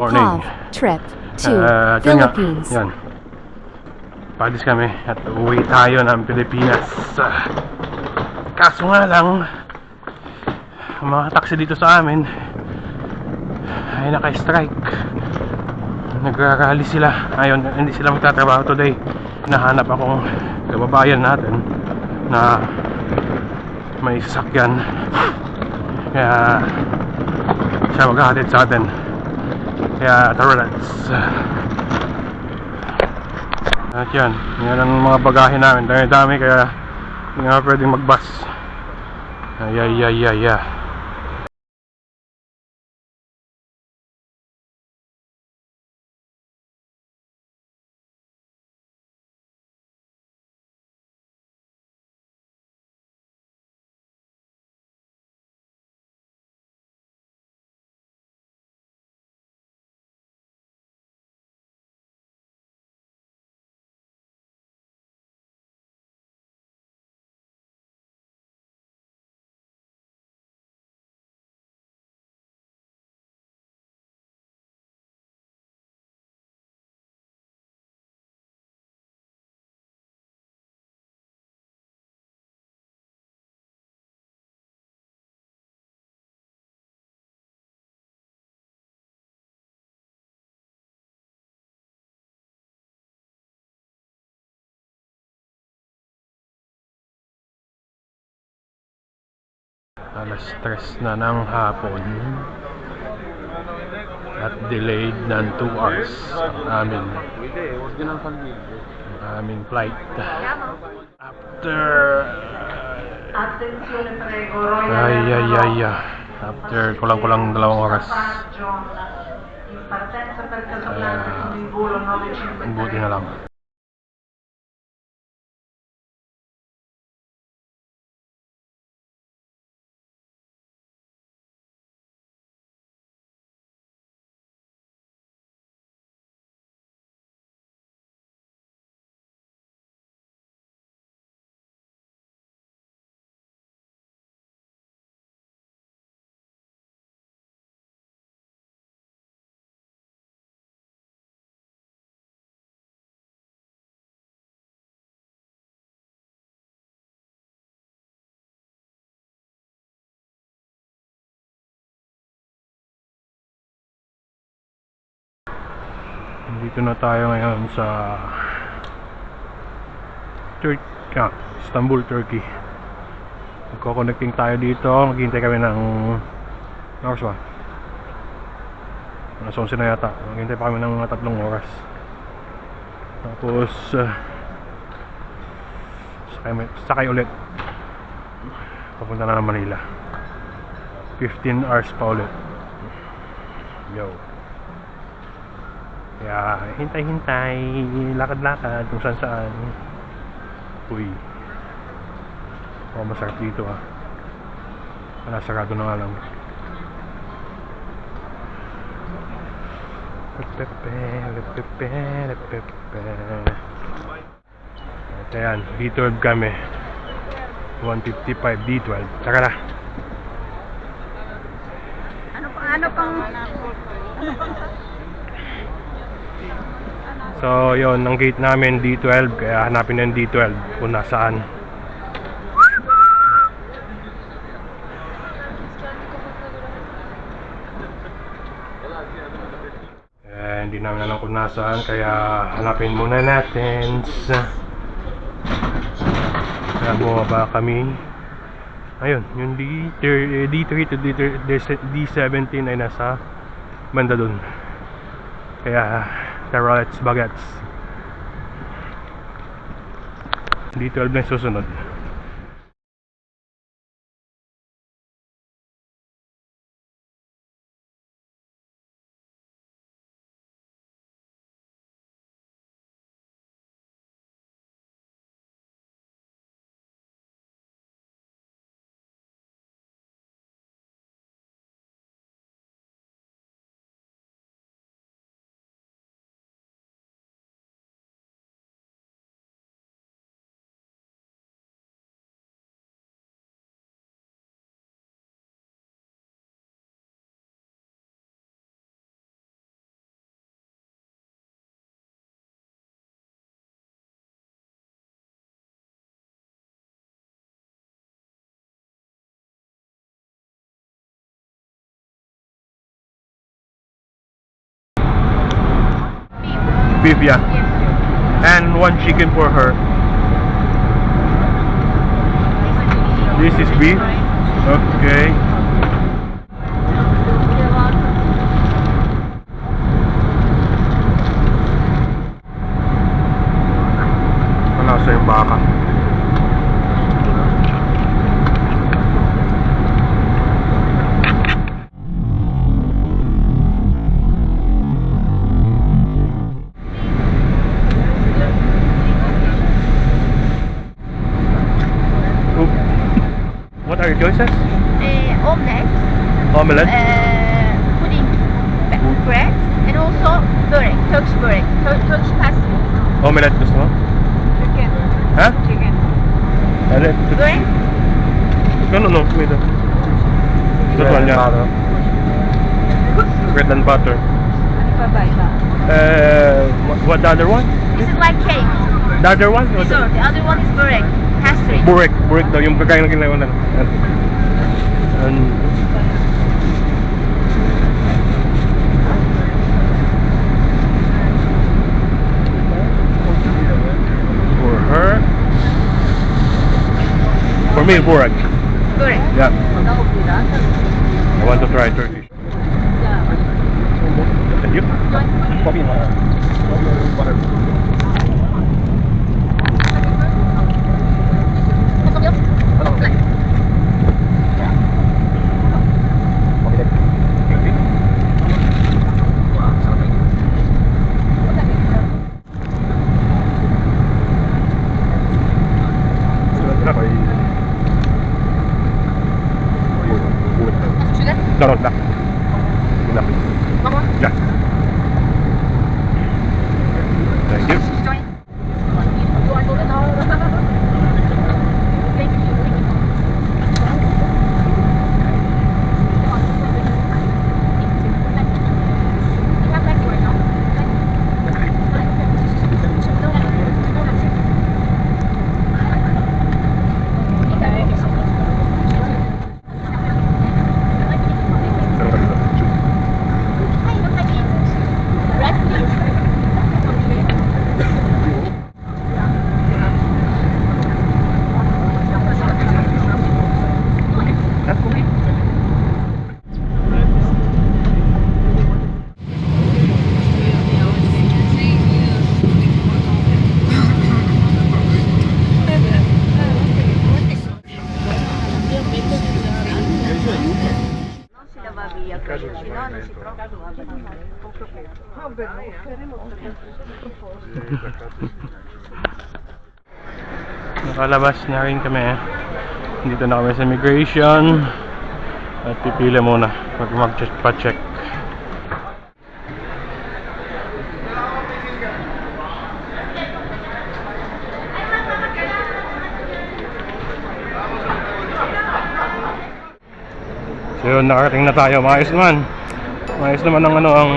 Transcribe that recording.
morning. Trip to Yun nga, Philippines. yan. Palis kami at uwi tayo ng Pilipinas. Kaso nga lang, ang mga taxi dito sa amin ay naka-strike. Nagrarally sila. Ayun, hindi sila magtatrabaho today. Nahanap akong kababayan natin na may sasakyan, kaya siya maghahatid sa atin. Kaya tara, let's. At yan ang mga bagahe namin. Dami-dami, kaya hindi nga pwedeng mag-bus. Ay. Alas 3 na ng hapon at delayed ng 2 hours ang aming flight. After after kulang-kulang 2 oras. Buti na lang. Dito na tayo ngayon sa Istanbul, Turkey. Magko-connecting tayo dito. Maghihintay kami ng oras ba? Alas 11 na yata. Maghihintay pa kami ng mga 3 oras. Tapos sakay ulit papunta na ng Manila. 15 hours pa ulit. Yo. Kaya hintay-hintay, lakad-lakad kung saan-saan. Uy, masarap dito ah. Wala, sarado na nga lang. At ayan, D12 kami. 155 D12. Saka na. Ano pang So yon, ang gate namin D12, kaya hanapin ng D12 kung nasaan. Hindi namin alam kung nasaan, kaya hanapin muna natin. Kaya bumaba kami. Ayun, yung D3 to D17 ay nasa banda dun. Kaya tara, let's bagets. D12 na susunod. beef, yeah. Yes. And 1 chicken for her. This is beef. Okay. Malasa yung baka. Oop. What are your choices? Omelette, Omelette? pudding, bread, and also börek, Turkish börek, Turkish pastry. Omelette gusto mo? Chicken. Ha? Chicken. Ano? Börek? No, wait. That one, yeah. Bread and butter. Ano pa ba iba? What the other one? This is like cake. The other one? What Dessert. The other one is börek, pastry. Burek daw, yung pagkain na ginagawa na. And for her, for me, burek. Börek. Yeah, I want to try Turkish. Thank you. No, no. Yeah. Thank you. Nakalabas na rin kami. Dito na kami sa immigration at pipila muna pag mag-check. So yun, nakarating na tayo. Maayos naman ang ang